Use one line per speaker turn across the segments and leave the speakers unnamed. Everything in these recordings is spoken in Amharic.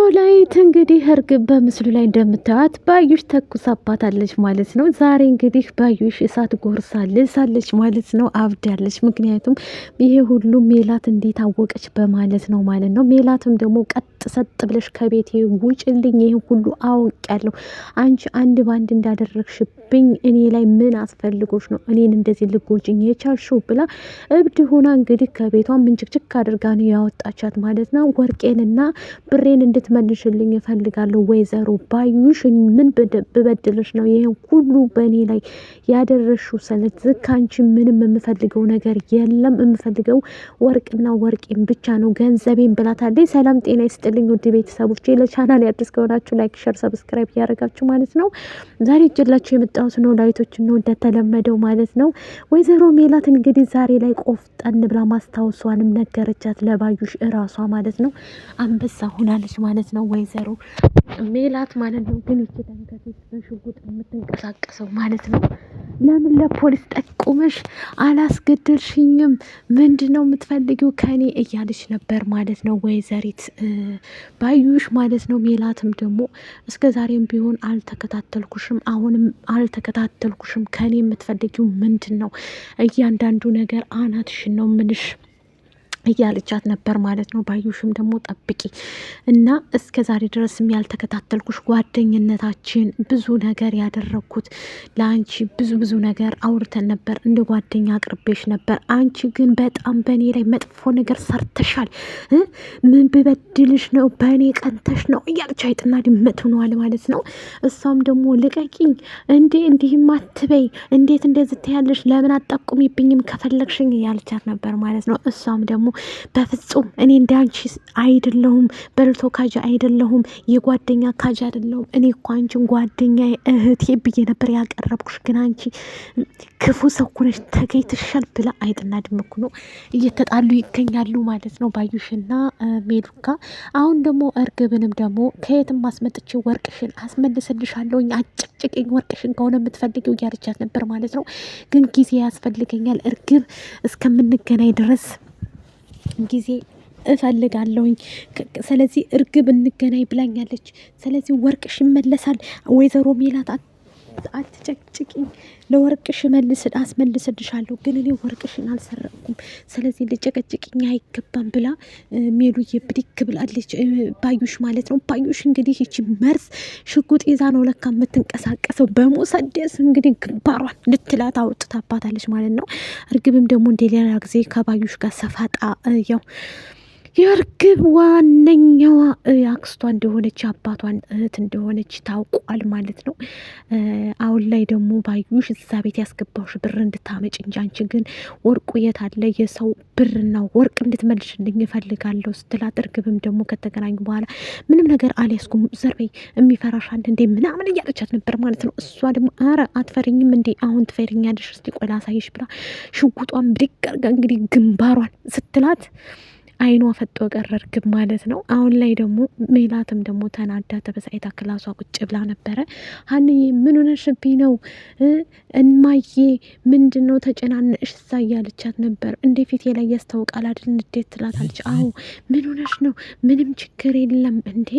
ኖላዊት እንግዲህ እርግብ በምስሉ ላይ እንደምታዩት ባዩሽ ተኩሳባታለች ማለት ነው። ዛሬ እንግዲህ ባዩሽ እሳት ጎርሳ ልሳለች ማለት ነው። አብዳለች። ምክንያቱም ይሄ ሁሉ ሜላት እንዴት አወቀች በማለት ነው ማለት ነው። ሜላትም ደግሞ ቀጥ ሰጥ ብለሽ ከቤቴ ውጭልኝ፣ ይሄ ሁሉ አውቄያለሁ፣ አንቺ አንድ ባንድ እንዳደረግሽብኝ እኔ ላይ ምን አስፈልጎች ነው እኔን እንደዚህ ልጎጭኝ የቻልሽው ብላ እብድ ሆና እንግዲህ ከቤቷ ምንጭቅጭቅ አድርጋ ነው ያወጣቻት ማለት ነው። ወርቄንና ብሬን እንድትመልሽልኝ እፈልጋለሁ ወይዘሮ ባዩሽ፣ ምን ብበድልሽ ነው ይሄን ሁሉ በእኔ ላይ ያደረሽው? ስለዚህ ከአንቺ ምንም የምፈልገው ነገር የለም፣ የምፈልገው ወርቅና ወርቄን ብቻ ነው፣ ገንዘቤን ብላታለች። ሰላም ጤና ይስጥልኝ ውድ ቤተሰቦች፣ ለቻናል አዲስ ከሆናችሁ ላይክ፣ ሸር፣ ሰብስክራይብ እያደረጋችሁ ማለት ነው። ዛሬ እጅላችሁ የመጣሁት ነው ላይቶች ነው እንደተለመደው ማለት ነው። ወይዘሮ ሜላት እንግዲህ ዛሬ ላይ ቆፍጠን ብላ ማስታወሷንም ነገረቻት ለባዩሽ እራሷ ማለት ነው። አንበሳ ሆናለች ማለት ነው ወይዘሮ ሜላት ማለት ነው። ግን ይቺ ተንከሴት በሽጉጥ የምትንቀሳቀሰው ማለት ነው። ለምን ለፖሊስ ጠቁመሽ አላስገደልሽኝም? ምንድን ነው የምትፈልጊው ከኔ እያለች ነበር ማለት ነው ወይዘሪት ባዩሽ ማለት ነው። ሜላትም ደግሞ እስከ ዛሬም ቢሆን አልተከታተልኩሽም፣ አሁንም አልተከታተልኩሽም፣ ከኔ የምትፈልጊው ምንድን ነው? እያንዳንዱ ነገር አናትሽን ነው ምንሽ እያለቻት ነበር ማለት ነው። ባዩሽም ደግሞ ጠብቂ እና እስከ ዛሬ ድረስም ያልተከታተልኩሽ ጓደኝነታችን ብዙ ነገር ያደረግኩት ለአንቺ ብዙ ነገር አውርተን ነበር፣ እንደ ጓደኛ አቅርቤሽ ነበር። አንቺ ግን በጣም በእኔ ላይ መጥፎ ነገር ሰርተሻል። ምን ብበድልሽ ነው በእኔ ቀንተሽ ነው እያለች አይጥና ድመት ሆነዋል ማለት ነው። እሷም ደግሞ ልቀቂኝ እንዴ እንዲህም አትበይ፣ እንዴት እንደዚህ ትያለሽ? ለምን አጠቁሚብኝም ከፈለግሽኝ እያለቻት ነበር ማለት ነው። እሷም ደግሞ በፍጹም እኔ እንዳንቺ አይደለሁም፣ በልቶ ካጃ አይደለሁም፣ የጓደኛ ካጃ አይደለሁም። እኔ እኮ አንቺን ጓደኛ እህቴ ብዬ ነበር ያቀረብኩሽ፣ ግን አንቺ ክፉ ሰው ሆነሽ ተገኝተሻል ብላ አይጥና ድመኩ ነው እየተጣሉ ይገኛሉ ማለት ነው ባዩሽና ሜሉካ። አሁን ደግሞ እርግብንም ደግሞ ከየትም አስመጥቼ ወርቅሽን አስመልስልሻለሁኝ፣ አጭቅጭቅኝ ወርቅሽን ከሆነ የምትፈልጊው እያለቻት ነበር ማለት ነው። ግን ጊዜ ያስፈልገኛል እርግብ፣ እስከምንገናኝ ድረስ ጊዜ እፈልጋለሁኝ። ስለዚህ እርግብ እንገናኝ ብላኛለች። ስለዚህ ወርቅሽ ይመለሳል። ወይዘሮ ሜላት አትጨቅጭቂኝ፣ ለወርቅሽ አስመልስልሻለሁ፣ ግን እኔ ወርቅሽን አልሰረቅኩም። ስለዚህ ልጨቀጭቅኝ አይገባም ብላ ሜሉዬ ብድግ ብላለች። ባዩሽ ማለት ነው። ባዩሽ እንግዲህ ይቺ መርዝ ሽጉጥ ይዛ ነው ለካ የምትንቀሳቀሰው። በሙሰደስ እንግዲህ ግንባሯን ልትላት አውጥታባታለች ማለት ነው። እርግብም ደግሞ እንደ ሌላ ጊዜ ከባዩሽ ጋር ሰፋጣ ያው የእርግብ ዋነኛዋ አክስቷ እንደሆነች አባቷን እህት እንደሆነች ታውቋል ማለት ነው። አሁን ላይ ደግሞ ባዩሽ እዛ ቤት ያስገባውሽ ብር እንድታመጭ እንጂ አንቺ ግን ወርቁ የት አለ? የሰው ብርና ወርቅ እንድትመልሽልኝ እፈልጋለሁ ስትላት፣ እርግብም ደግሞ ከተገናኙ በኋላ ምንም ነገር አልያዝኩም፣ ዘርበይ የሚፈራሻል እንዴ ምናምን እያለቻት ነበር ማለት ነው። እሷ ደግሞ አረ አትፈሪኝም እንዴ? አሁን ትፈሪኛለሽ? እስቲ ቆይ ላሳይሽ ብላ ሽጉጧን ብድግ አድርጋ እንግዲህ ግንባሯን ስትላት አይኗ ፈጦ ቀረ እርግብ ማለት ነው። አሁን ላይ ደግሞ ሜላትም ደግሞ ተናዳ ተበሳይታ ክላሷ ቁጭ ብላ ነበረ። ሀንዬ ምን ሆነሽብኝ ነው እማዬ? ምንድን ነው ተጨናነሽ? እሳ እያለቻት ነበር። እንደ ፊቴ ላይ ያስታውቃል አይደል እንዴት ትላታለች። አዎ ምን ሆነሽ ነው? ምንም ችግር የለም እንዴ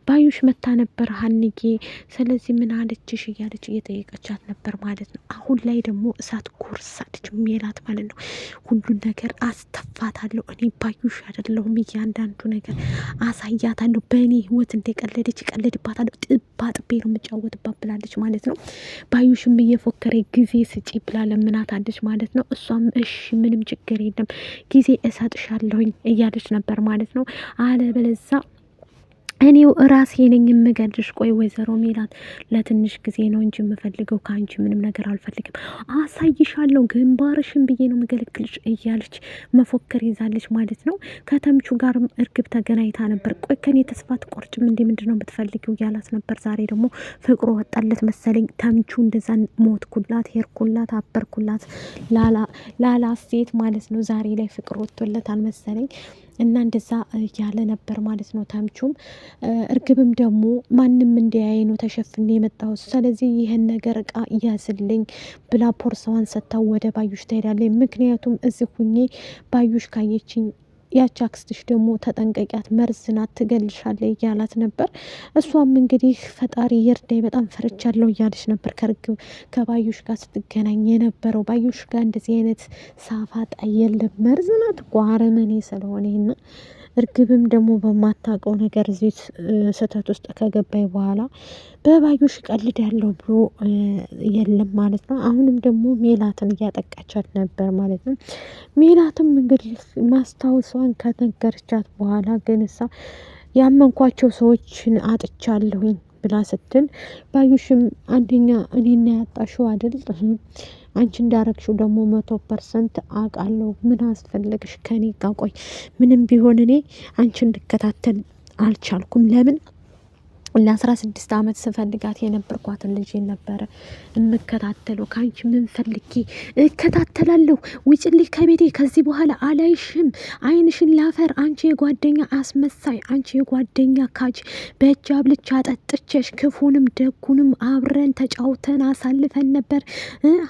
ባዩሽ መታ ነበር ሀንዬ፣ ስለዚህ ምን አለችሽ እያለች እየጠየቀቻት ነበር ማለት ነው። አሁን ላይ ደግሞ እሳት ጎርሳለች ሜላት ማለት ነው። ሁሉን ነገር አስተፋታለሁ እኔ ባዩሽ አይደለሁም፣ እያንዳንዱ ነገር አሳያታለሁ። በእኔ ህይወት እንደቀለደች ቀለድባታለሁ፣ ጥባ ጥቤ ነው የምጫወትባት ብላለች ማለት ነው። ባዩሽም እየፎከረ ጊዜ ስጪ ብላ ለምናታለች ማለት ነው። እሷም እሺ ምንም ችግር የለም ጊዜ እሰጥሻለሁኝ እያለች ነበር ማለት ነው። አለበለዛ እኔው ራሴ ነኝ የምገልሽ። ቆይ ወይዘሮ ሜላት ለትንሽ ጊዜ ነው እንጂ የምፈልገው ከአንቺ ምንም ነገር አልፈልግም፣ አሳይሻለሁ፣ ግንባርሽን ብዬ ነው የምገለግልሽ እያለች መፎከር ይዛለች ማለት ነው። ከተምቹ ጋርም እርግብ ተገናኝታ ነበር። ቆይ ከኔ ተስፋ ትቆርጭም እንዴ? ምንድን ነው የምትፈልጊው እያላት ነበር። ዛሬ ደግሞ ፍቅሩ ወጣለት መሰለኝ። ተምቹ እንደዛ ሞትኩላት፣ ሄርኩላት፣ አበርኩላት ላላ ሴት ማለት ነው። ዛሬ ላይ ፍቅር ወጥቶለታል መሰለኝ እና እንደዛ እያለ ነበር ማለት ነው። ተምቹም እርግብም ደግሞ ማንም እንዲያይ ነው ተሸፍኔ የመጣሁት፣ ስለዚህ ይህን ነገር እቃ እያዝልኝ ብላ ፖርሳዋን ሰጥታው ወደ ባዩሽ ትሄዳለች። ምክንያቱም እዚህ ሁኜ ባዩሽ ካየችኝ ያቺ አክስትሽ ደግሞ ተጠንቀቂያት፣ መርዝ ናት፣ ትገልሻለች እያላት ነበር። እሷም እንግዲህ ፈጣሪ ይርዳኝ በጣም ፈርቻለሁ እያለች ነበር ከባዩሽ ጋር ስትገናኝ የነበረው። ባዩሽ ጋር እንደዚህ አይነት ሳፋጣ የለም፣ መርዝ ናት እኮ አረመኔ ስለሆነ ይና እርግብም ደግሞ በማታውቀው ነገር እዚህ ስህተት ውስጥ ከገባይ በኋላ በባዩሽ ቀልድ ያለው ብሎ የለም ማለት ነው። አሁንም ደግሞ ሜላትን እያጠቃቻት ነበር ማለት ነው። ሜላትም እንግዲህ ማስታወሷን ከነገረቻት በኋላ ግን እሳ ያመንኳቸው ሰዎችን አጥቻለሁኝ ብላ ስትል ባዩሽም አንደኛ እኔና ያጣሽው አይደል አንቺ እንዳረግሽው ደግሞ 100% አውቃለሁ። ምን አስፈለግሽ ከኔ ጋር? ቆይ ምንም ቢሆን እኔ አንቺን ልከታተል አልቻልኩም። ለምን ለ16 ዓመት ስፈልጋት የነበርኳትን ልጅ ነበረ የምከታተለው። ከአንቺ ምን ፈልጌ እከታተላለሁ? ውጭልኝ ከቤቴ፣ ከዚህ በኋላ አላይሽም፣ አይንሽን ላፈር። አንቺ የጓደኛ አስመሳይ፣ አንቺ የጓደኛ ካጅ፣ በእጅ አብልቻ ጠጥቼሽ ክፉንም ደጉንም አብረን ተጫውተን አሳልፈን ነበር።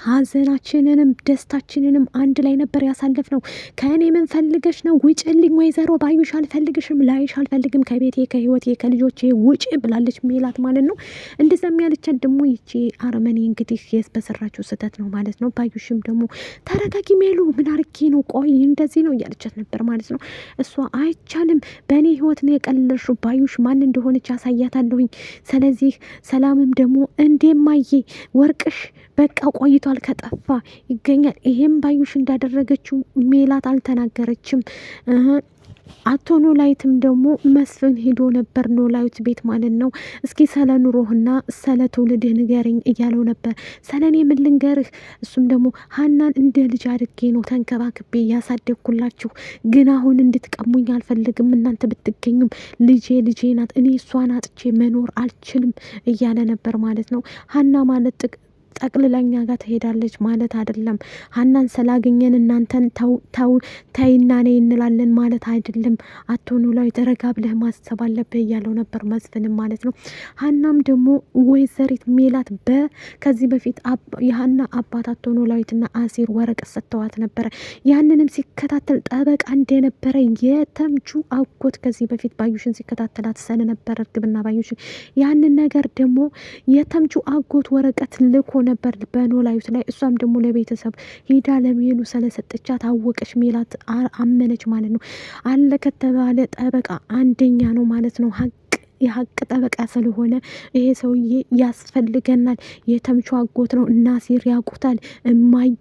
ሀዘናችንንም ደስታችንንም አንድ ላይ ነበር ያሳልፍ ነው። ከእኔ ምን ፈልገሽ ነው? ውጭልኝ ወይዘሮ ባዩሽ፣ አልፈልግሽም፣ ላይሽ አልፈልግም፣ ከቤቴ ከህይወቴ ከልጆቼ ውጭ ብላ ላለች ሜላት ማለት ነው። እንደዛም ያለቻት ደግሞ ይቺ አርመኔ እንግዲህ በሰራችው ስህተት ነው ማለት ነው። ባዩሽም ደግሞ ተረጋጊ ሜሉ፣ ምን አርጌ ነው? ቆይ እንደዚህ ነው እያለቻት ነበር ማለት ነው። እሷ አይቻልም፣ በእኔ ህይወት ነው የቀለልሽው፣ ባዩሽ ማን እንደሆነች ያሳያታለሁኝ። ስለዚህ ሰላምም ደግሞ እንደማየ ወርቅሽ በቃ ቆይቷል፣ ከጠፋ ይገኛል። ይሄም ባዩሽ እንዳደረገችው ሜላት አልተናገረችም። አቶ ኖላዊትም ደግሞ መስፍን ሄዶ ነበር ኖላዊት ቤት ማለት ነው። እስኪ ስለ ኑሮህና ስለ ትውልድህ ንገረኝ እያለው ነበር። ስለ እኔ ምን ልንገርህ? እሱም ደግሞ ሀናን እንደ ልጅ አድርጌ ነው ተንከባክቤ ያሳደግኩላችሁ፣ ግን አሁን እንድትቀሙኝ አልፈልግም። እናንተ ብትገኙም ልጄ ናት፣ እኔ እሷን አጥቼ መኖር አልችልም እያለ ነበር ማለት ነው። ሀና ማለት ጠቅልላኛ ጋር ትሄዳለች ማለት አይደለም። ሀናን ስላገኘን እናንተን ተይና ነይ እንላለን ማለት አይደለም። አቶ ኖላዊ ተረጋ ብለህ ማሰብ አለብህ እያለው ነበር መስፍንም ማለት ነው። ሀናም ደግሞ ወይዘሪት ሜላት ከዚህ በፊት የሀና አባት አቶ ኖላዊትና አሲር ወረቀት ሰጥተዋት ነበረ። ያንንም ሲከታተል ጠበቃ እንደነበረ የተምቹ አጎት ከዚህ በፊት ባዩሽን ሲከታተላት ስለነበረ እርግብና ባዩሽን ያንን ነገር ደግሞ የተምቹ አጎት ወረቀት ልኮ ነበር በኖላዊት ላይ። እሷም ደግሞ ለቤተሰብ ሄዳ ለሜሉ ስለሰጠቻት አወቀች። ሜላት አመነች ማለት ነው። አለ ከተባለ ጠበቃ አንደኛ ነው ማለት ነው። የሀቅ ጠበቃ ስለሆነ ይሄ ሰውዬ ያስፈልገናል። የተምቹ አጎት ነው እና ሲር ያውቁታል እማዬ፣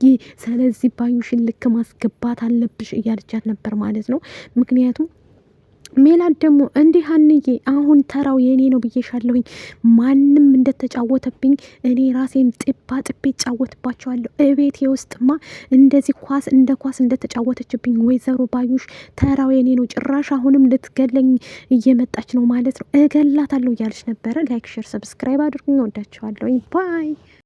ስለዚህ ባዩሽን ልክ ማስገባት አለብሽ እያለቻት ነበር ማለት ነው። ምክንያቱም ሜላት ደግሞ እንዲህ ሀንዬ አሁን ተራው የኔ ነው ብዬሻለሁኝ። ማንም እንደተጫወተብኝ እኔ ራሴን ጥባ ጥቤ እጫወትባቸዋለሁ። እቤቴ ውስጥማ እንደዚህ ኳስ እንደተጫወተችብኝ ወይዘሮ ባዩሽ ተራው የኔ ነው። ጭራሽ አሁንም ልትገለኝ እየመጣች ነው ማለት ነው። እገላታለሁ እያለች ነበረ። ላይክ፣ ሼር፣ ሰብስክራይብ አድርጉኝ። ወዳችኋለሁኝ። ባይ